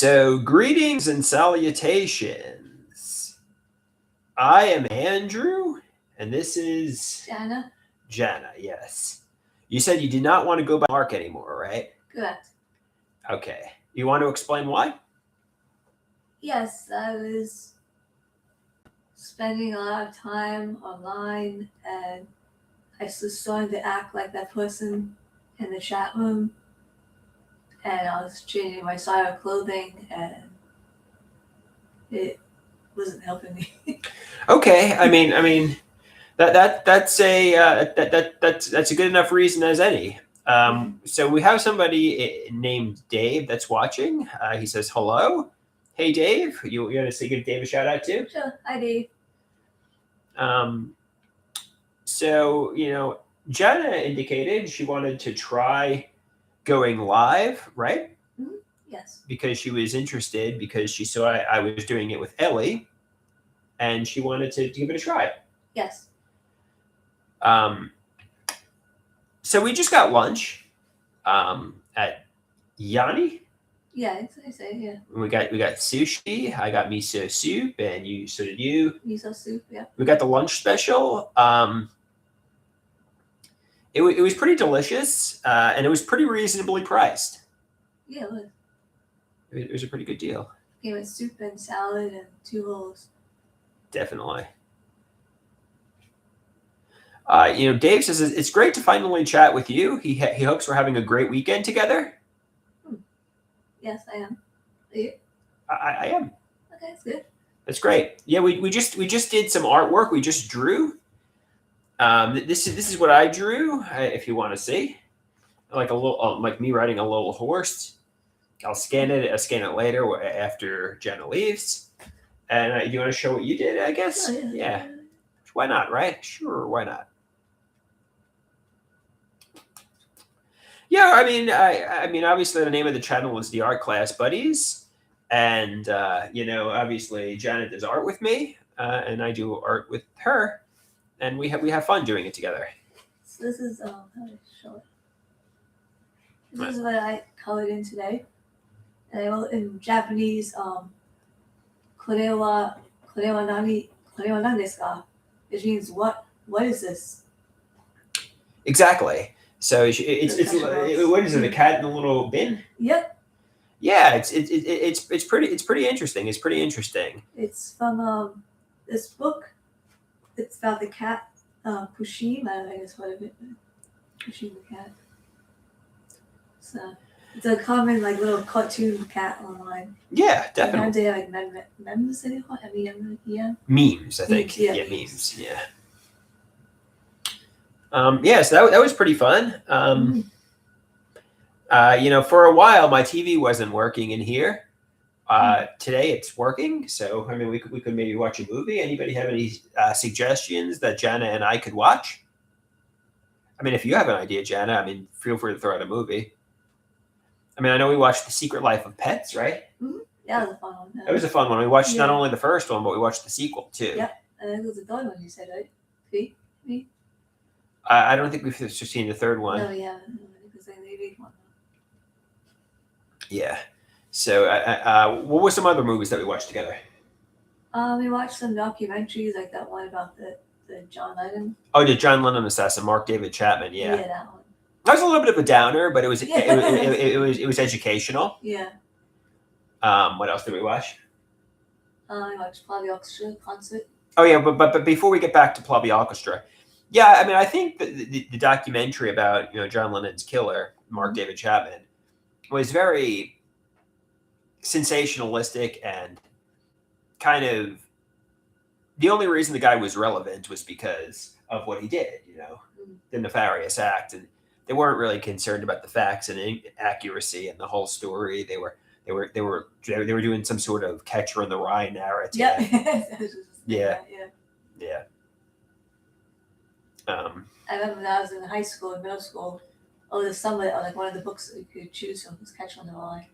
So, greetings and salutations. I am Andrew, and this is Jana? Jana, yes. You said you did not want to go by Mark anymore, right? Correct. Okay. You want to explain why? Yes, I was spending a lot of time online and I was starting to act like that person in the chat room and I was changing my style of clothing and it wasn't helping me. Okay. That's a good enough reason as any. So we have somebody named Dave that's watching. He says hello. Hey Dave, you want to say give Dave a shout out too? Sure, hi Dave. So Jana indicated she wanted to try going live, right? Mm-hmm. Yes. Because she was interested because she saw I was doing it with Ellie, and she wanted to give it a try. Yes. So we just got lunch at Yanni. Yeah, I say yeah. We got sushi. I got miso soup, and so did you. Miso soup, yeah. We got the lunch special. It was pretty delicious, and it was pretty reasonably priced. Yeah, it was. It was a pretty good deal. Came with soup and salad and 2 rolls. Definitely. Dave says it's great to finally chat with you. He hopes we're having a great weekend together. Yes, I am. Are you? I am. Okay, that's good. That's great. Yeah, we just did some artwork. We just drew. This is what I drew. If you want to see, like a little like me riding a little horse. I'll scan it. I'll scan it later after Jenna leaves. And you want to show what you did? I guess. Oh, yeah. Why not? Right? Sure. Why not? Yeah. I mean, obviously, the name of the channel is the Art Class Buddies, and obviously, Janet does art with me, and I do art with her, and we have fun doing it together. So this is how do I show it? This is what I colored in today. And I wrote in Japanese, これは何ですか? Which means what is this? Exactly. So it's what is it? A cat in a little bin? Yep. Yeah, it's pretty interesting. It's pretty interesting. It's from this book. It's about the cat Pushim. I guess what of it. Pushim the cat. So it's a common like little cartoon cat online. Yeah, definitely. Sometimes they have like memes. Yeah. Memes, I think. Yeah, memes. Yeah. So that was pretty fun. For a while my TV wasn't working in here. Today it's working, so I mean we could maybe watch a movie. Anybody have any suggestions that Jana and I could watch? I mean, if you have an idea, Jana, I mean, feel free to throw out a movie. I mean, I know we watched The Secret Life of Pets, right? Mm-hmm. Yeah, that was a fun one. It was a fun one. We watched not only the first one, but we watched the sequel too. Yeah, and it was the third one you said, right? Me? I don't think we've seen the third one. No, yeah, because they made one. Yeah. So, what were some other movies that we watched together? We watched some documentaries, like that one about the John Lennon. Oh, the John Lennon assassin, Mark David Chapman. Yeah. Yeah, that one. That was a little bit of a downer, but it was educational. Yeah. What else did we watch? We watched Plabby Orchestra concert. Oh yeah, but before we get back to Plabby Orchestra, yeah, I mean, I think the documentary about John Lennon's killer, Mark David Chapman, was very sensationalistic and kind of the only reason the guy was relevant was because of what he did, the nefarious act, and they weren't really concerned about the facts and accuracy and the whole story. They were doing some sort of Catcher in the Rye narrative. Yeah. Yeah. I remember when I was in high school and middle school, over the summer, like one of the books that you could choose from was Catcher in the Rye.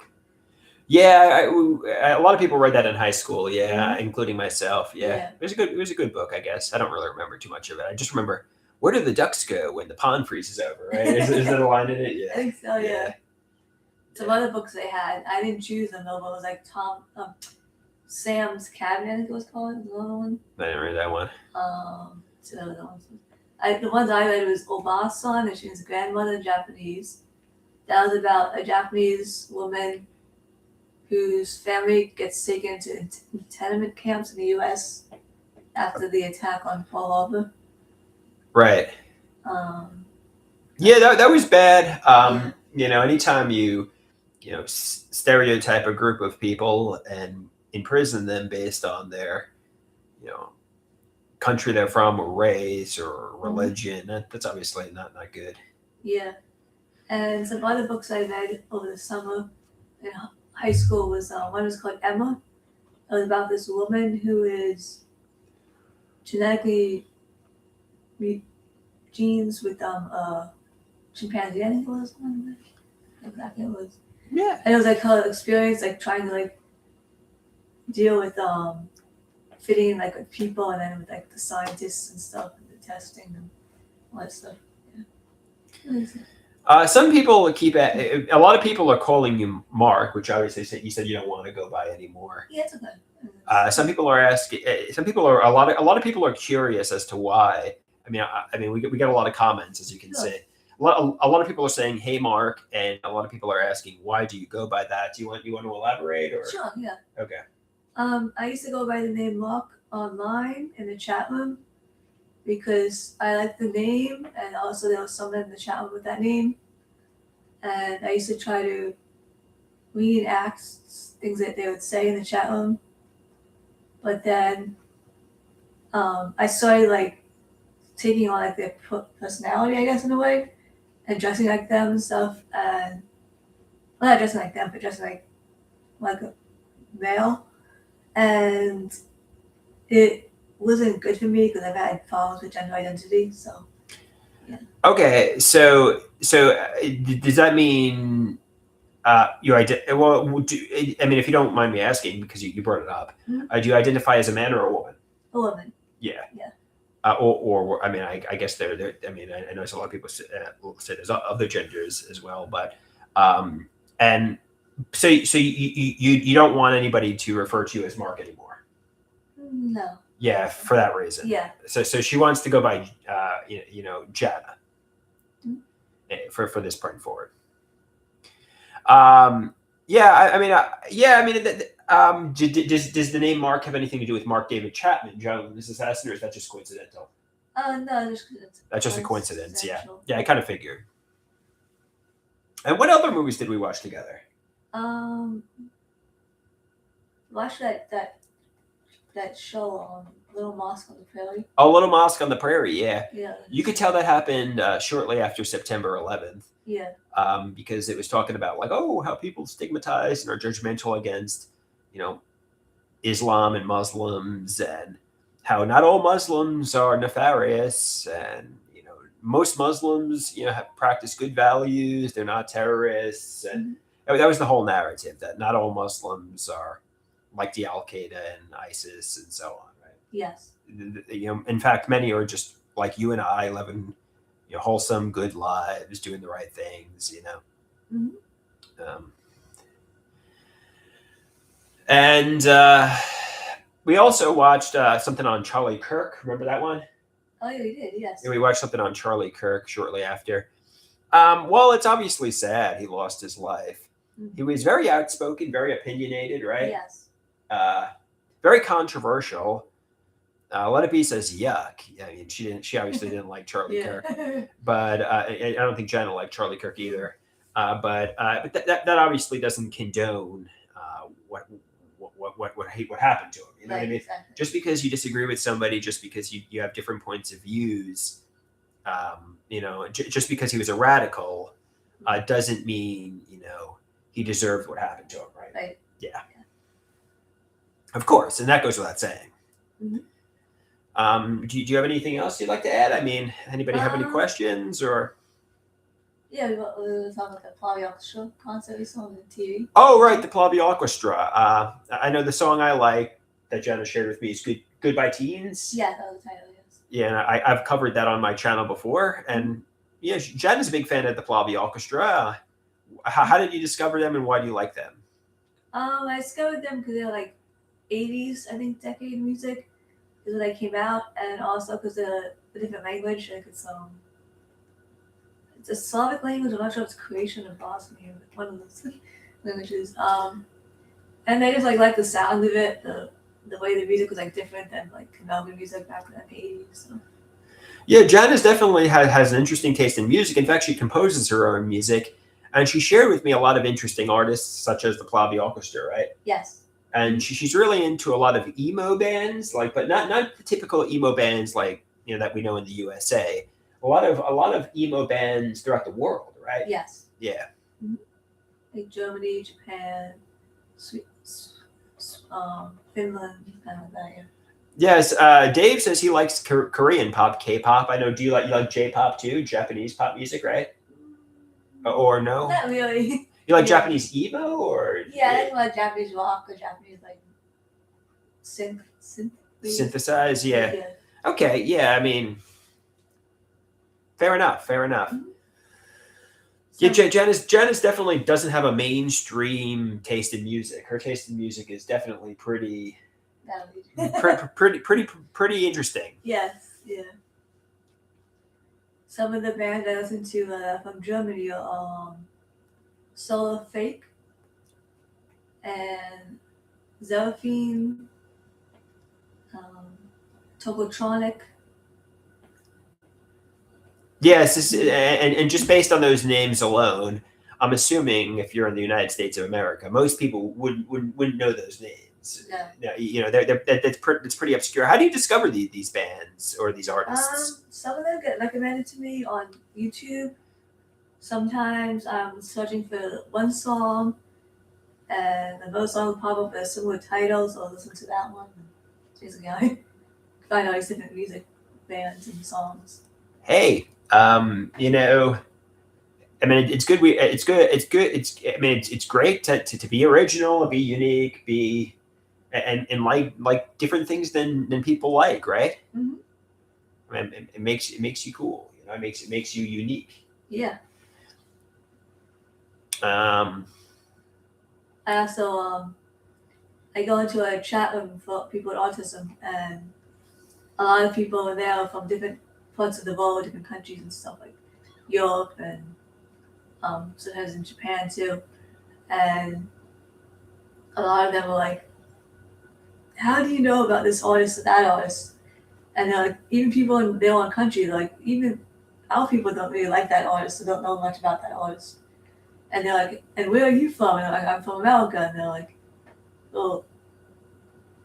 Yeah, a lot of people read that in high school. Yeah, including myself. Yeah. It was a good book, I guess. I don't really remember too much of it. I just remember, where do the ducks go when the pond freezes over? Right? Is there a line in it? Yeah. I think so. Yeah. some other books they had. I didn't choose them though, but it was like Sam's Cabinet, I think it was called. The other one. I didn't read that one. So the ones I read was Obasan, and she was a grandmother in Japanese. That was about a Japanese woman whose family gets taken into internment camps in the U.S. after the attack on Pearl Harbor. Right. Yeah, that was bad. You know, anytime you stereotype a group of people and imprison them based on their, you know, country they're from or race or religion, that's obviously not good. Yeah. And some other books I read over the summer in high school was one was called Emma. It was about this woman who is genetically genes with chimpanzee. I think it was one. Exactly, it was. Yeah. And it was like her experience, like trying to like deal with fitting in like with people, and then with like the scientists and stuff, and the testing and all that stuff. Yeah. Some people a lot of people are calling you Mark, which obviously you said you don't want to go by anymore. Yeah, it's okay. Some people are asking. A lot of people are curious as to why. I mean, we get a lot of comments, as you can see. A lot of people are saying, "Hey, Mark," and a lot of people are asking, "Why do you go by that?" Do you want to elaborate? Or sure, yeah. Okay. I used to go by the name Mark online in the chat room because I liked the name, and also there was someone in the chat room with that name, and I used to try to reenact things that they would say in the chat room. But then I started like taking on like their personality, I guess, in a way, and dressing like them and stuff, and well, not dressing like them, but dressing like a male, and it wasn't good for me because I've had problems with gender identity. So, yeah. Okay, so does that mean you well? I mean, if you don't mind me asking, because you brought it up, do you identify as a man or a woman? A woman. Yeah. Yeah. Or I mean, I guess they're. I mean, I know a lot of people say there's other genders as well, but and so you don't want anybody to refer to you as Mark anymore. No. Yeah, for that reason. Yeah. So she wants to go by Jana for this point forward. Does the name Mark have anything to do with Mark David Chapman, John Lewis Assassin, or is that just coincidental? No, that's just a coincidence. Yeah, I kind of figured. And what other movies did we watch together? Watch that show on Little Mosque on the Prairie. Oh, Little Mosque on the Prairie, yeah. Yeah. You could tell that happened shortly after September 11th. Yeah. Because it was talking about like, how people stigmatize and are judgmental against, Islam and Muslims, and how not all Muslims are nefarious, and most Muslims have practice good values. They're not terrorists, and that was the whole narrative, that not all Muslims are like the Al Qaeda and ISIS and so on, right? Yes. In fact, many are just like you and I, living wholesome, good lives, doing the right things, And we also watched something on Charlie Kirk. Remember that one? Oh, yeah, we did, yes. Yeah, we watched something on Charlie Kirk shortly after. Well, it's obviously sad he lost his life. He was very outspoken, very opinionated, right? Yes. Very controversial. Let It Be says yuck. I mean, she obviously didn't like Charlie Kirk, but I don't think Jana liked Charlie Kirk either. But that obviously doesn't condone what happened to him. You know what I mean? Exactly. Just because you disagree with somebody, just because you have different points of views, just because he was a radical, doesn't mean he deserved what happened to him, right? Right. Yeah. Of course, and that goes without saying. Mm-hmm. Do you have anything else you'd like to add? I mean, anybody have any questions or? Yeah, we were talking about the Pahlavi Orchestra concert we saw on the TV. Oh, right, the Pahlavi Orchestra. I know the song I like that Jana shared with me is Goodbye Teens. Yeah, that was the title, yes. Yeah, and I've covered that on my channel before. And yeah, Jana's a big fan of the Pahlavi Orchestra. How did you discover them, and why do you like them? I discovered them because they're like 80s, I think, decade music is when they came out, and also because they're a different language. Like it's a Slavic language. I'm not sure if it's Croatian or Bosnian, but one of those languages. And they just like the sound of it, the way the music was like different than like Melbourne music back in the 80s. So. Yeah, Janice definitely has an interesting taste in music. In fact, she composes her own music, and she shared with me a lot of interesting artists, such as the Plavi Orchestra, right? Yes. And she's really into a lot of emo bands, like, but not the typical emo bands like that we know in the USA. A lot of emo bands throughout the world, right? Yes. Yeah. Mm-hmm. Like Germany, Japan, Finland, kind of that. Yeah. Yes, Dave says he likes Korean pop, K-pop. I know. Do you like J-pop too? Japanese pop music, right? Or no? Not really. You like Japanese emo, or I like Japanese rock or Japanese like synth synthesize? Yeah. Okay. Yeah. I mean, fair enough. Fair enough. Mm-hmm. Yeah, Janice definitely doesn't have a mainstream taste in music. Her taste in music is definitely pretty interesting. Yes, yeah. Some of the bands I listen to from Germany are Solar Fake and Zeraphine, Tokotronic. Yes, and just based on those names alone, I'm assuming if you're in the United States of America, most people wouldn't know those names. No. That's pretty obscure. How do you discover these bands or these artists? Some of them get recommended to me on YouTube. Sometimes I'm searching for one song, and another song will pop up with a similar title, so I'll listen to that one. Basically, I find all these different music bands and songs. Hey, I mean, it's good. It's good. I mean, it's great to be original, be unique, and like different things than people like, right? Mm-hmm. I mean, it makes you cool. It makes you unique. Yeah. I also I go into a chat room for people with autism, and a lot of people are there from different parts of the world, different countries and stuff, like Europe and sometimes in Japan too. And a lot of them are like, how do you know about this artist or that artist? And they're like, even people in their own country, like, even our people don't really like that artist, or don't know much about that artist. And they're like, and where are you from? And I'm like, I'm from America. And they're like, well,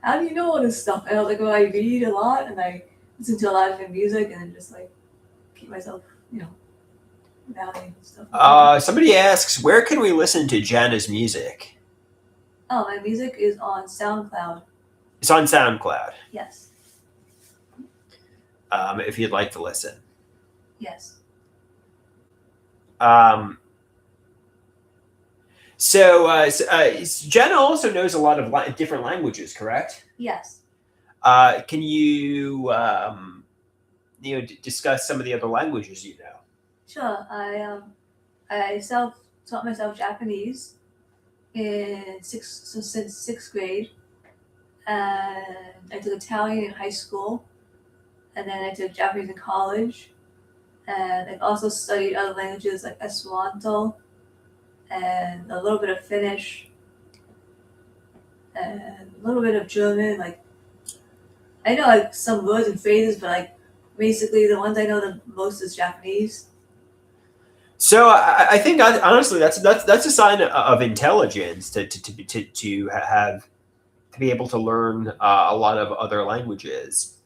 how do you know all this stuff? And I was like, well, I read a lot, and I listen to a lot of different music, and then just like keep myself, validating and stuff. Somebody asks, where can we listen to Jana's music? Oh, my music is on SoundCloud. It's on SoundCloud. Yes. If you'd like to listen. Yes. So Jana also knows a lot of different languages, correct? Yes. Can you discuss some of the other languages you know? Sure. I taught myself Japanese since sixth grade, and I took Italian in high school, and then I took Japanese in college, and I've also studied other languages like Esperanto, and a little bit of Finnish, and a little bit of German. Like, I know like some words and phrases, but like basically the ones I know the most is Japanese. So I think honestly that's a sign of intelligence to be able to learn a lot of other languages.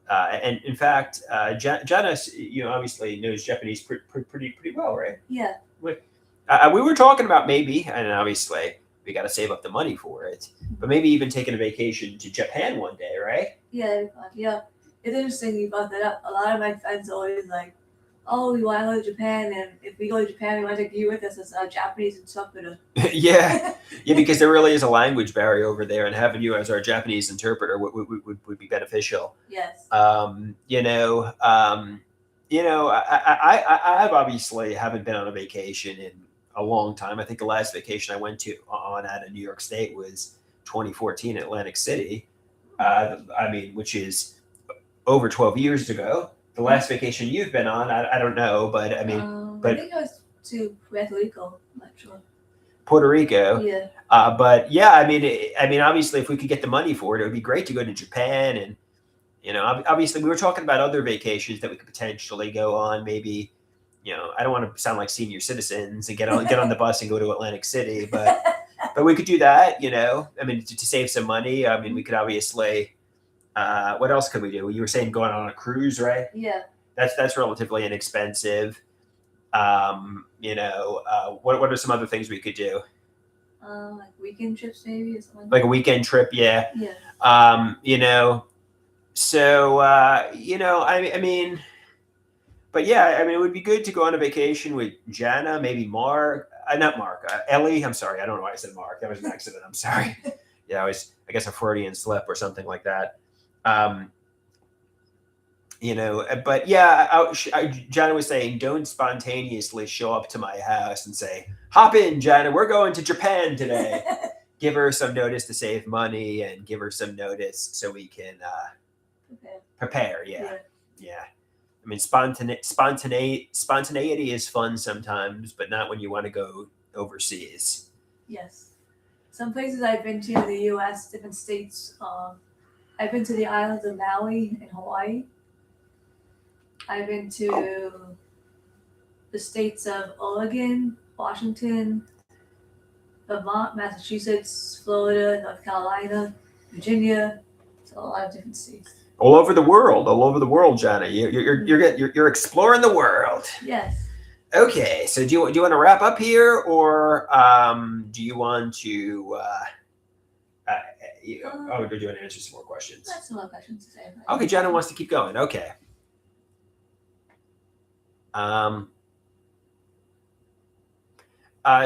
And in fact, Jana, obviously knows Japanese pretty well, right? Yeah. We were talking about maybe, and obviously we got to save up the money for it, but maybe even taking a vacation to Japan one day, right? Yeah, yeah. It's interesting you brought that up. A lot of my friends are always like, oh, we want to go to Japan, and if we go to Japan, we want to take you with us as a Japanese interpreter. Yeah, because there really is a language barrier over there, and having you as our Japanese interpreter would be beneficial. Yes. I have obviously haven't been on a vacation in a long time. I think the last vacation I went to on out of New York State was 2014 Atlantic City. I mean, which is over 12 years ago. The last vacation you've been on, I don't know, but I mean, I think I was to Puerto Rico. I'm not sure. Puerto Rico. Yeah. But yeah, I mean, obviously, if we could get the money for it, it would be great to go to Japan. And obviously, we were talking about other vacations that we could potentially go on. Maybe, I don't want to sound like senior citizens and get on the bus and go to Atlantic City, but we could do that. I mean, to save some money. I mean, we could obviously. What else could we do? You were saying going on a cruise, right? Yeah. That's relatively inexpensive. What are some other things we could do? Like weekend trips maybe or something. Like a weekend trip, yeah. Yeah. So I mean, but yeah, I mean, it would be good to go on a vacation with Jana, maybe Mark, not Mark, Ellie. I'm sorry, I don't know why I said Mark. That was an accident. I'm sorry. Yeah, I guess a Freudian slip or something like that. But yeah, Jana was saying, don't spontaneously show up to my house and say, hop in, Jana, we're going to Japan today. Give her some notice to save money and give her some notice so we can prepare. Yeah. I mean, spontaneity is fun sometimes, but not when you want to go overseas. Yes. Some places I've been to in the U.S., different states. I've been to the islands of Maui and Hawaii. I've been to the states of Oregon, Washington, Vermont, Massachusetts, Florida, North Carolina, Virginia. So a lot of different states. All over the world, Jana. You're exploring the world. Yes. Okay, so do you want to wrap up here, or do you want to? Do you want to answer some more questions? That's some more questions to say. Okay, Jana wants to keep going. Okay.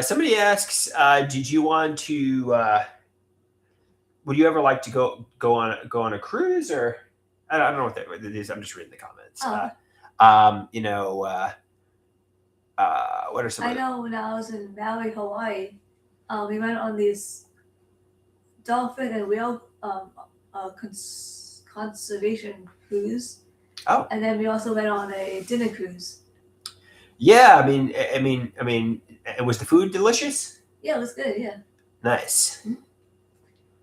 Somebody asks, did you want to? Would you ever like to go on a cruise, or I don't know what that is. I'm just reading the comments. What are some? I know when I was in Maui, Hawaii, we went on these dolphin and whale conservation cruise. Oh. And then we also went on a dinner cruise. Yeah, I mean, was the food delicious? Yeah, it was good. Yeah. Nice. Mm-hmm.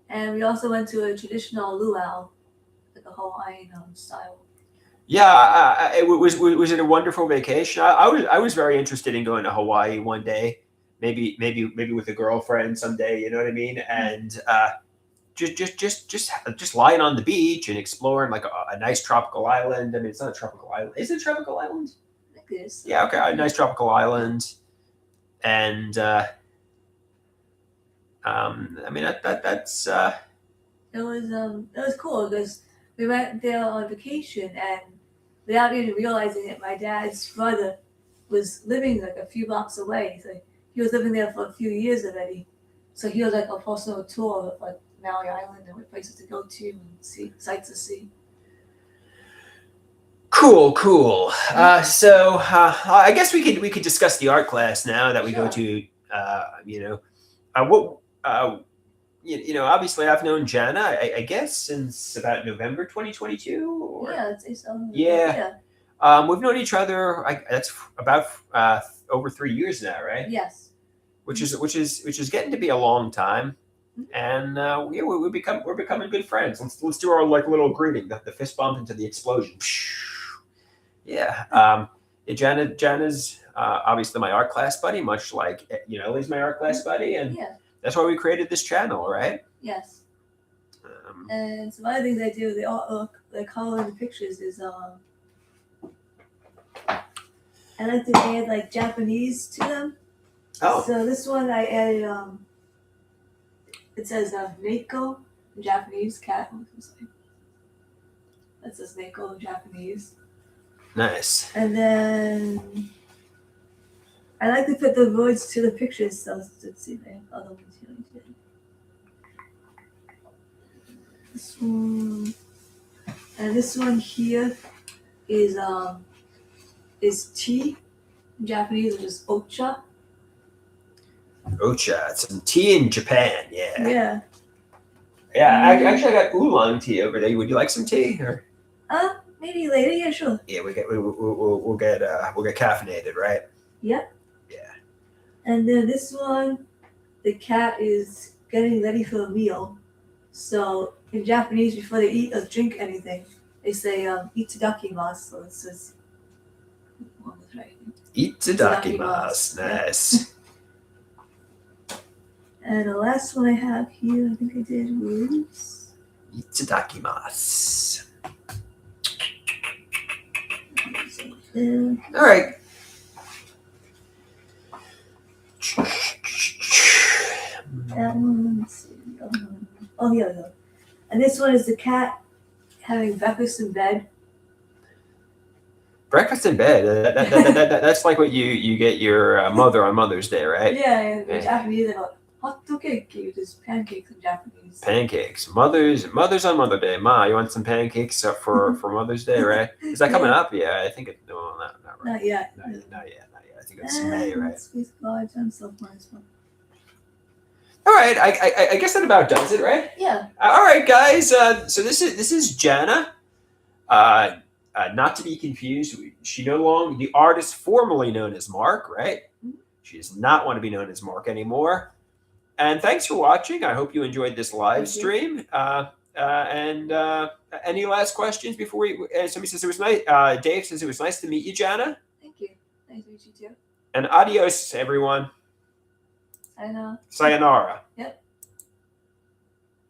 And we also went to a traditional luau, like a Hawaiian style. Yeah, was it a wonderful vacation? I was very interested in going to Hawaii one day, maybe with a girlfriend someday. You know what I mean? And just lying on the beach and exploring like a nice tropical island. I mean, it's not a tropical island. Is it a tropical island? I think it is. Yeah. Okay. A nice tropical island, and I mean that's. It was cool because we went there on vacation and without even realizing it, my dad's brother was living like a few blocks away. So he was living there for a few years already. So he was like a personal tour of like Maui Island and places to go to and see sights to see. Cool. So I guess we could discuss the art class now that we go to. Obviously I've known Jana, I guess, since about November 2022. Or... Yeah, I'd say so. Yeah. We've known each other. That's about over 3 years now, right? Yes. Which is getting to be a long time, and we're becoming good friends. Let's do our like little greeting, the fist bump into the explosion. Yeah. Jana's obviously my art class buddy, much like Ellie's my art class buddy, and that's why we created this channel, right? Yes. And some other things I do, the artwork, the color in the pictures is I like to add like Japanese to them. Oh. So this one I added it says Neko in Japanese, cat. That says Neko in Japanese. Nice. And then I like to put the words to the pictures, so let's see if I have other ones here. This one and this one here is tea in Japanese, which is ocha. Ocha, some tea in Japan. Yeah. Yeah. Actually, I got oolong tea over there. Would you like some tea? Or Maybe later. Yeah, sure. yeah, we'll get caffeinated, right? Yep. Yeah. And then this one, the cat is getting ready for a meal. So in Japanese, before they eat or drink anything, they say "itadakimasu." So it says, what was right? Itadakimasu. Nice. And the last one I have here, I think I did was Itadakimasu. uh, All right. that one. Let's see. Oh, here we go. And this one is the cat having breakfast in bed. Breakfast in bed. That's like what you get your mother on Mother's Day, right? Yeah, in Japanese they go hotcake, which is pancakes in Japanese. Pancakes. Mothers on Mother's Day. Ma, you want some pancakes for Mother's Day, right? Is that coming up? Yeah, I think it. No, not right. Not yet. Not yet. I think it's May, right? Sweet God, I'm so fun. All right, I guess that about does it, right? Yeah. All right, guys. So this is Jana. Not to be confused, the artist formerly known as Mark, right? Mhm. She does not want to be known as Mark anymore. And thanks for watching. I hope you enjoyed this live stream. And any last questions before we? Somebody says it was nice. Dave says it was nice to meet you, Jana. Thank you. Nice to meet you too. And adios, everyone. Sayonara. Sayonara. Yep.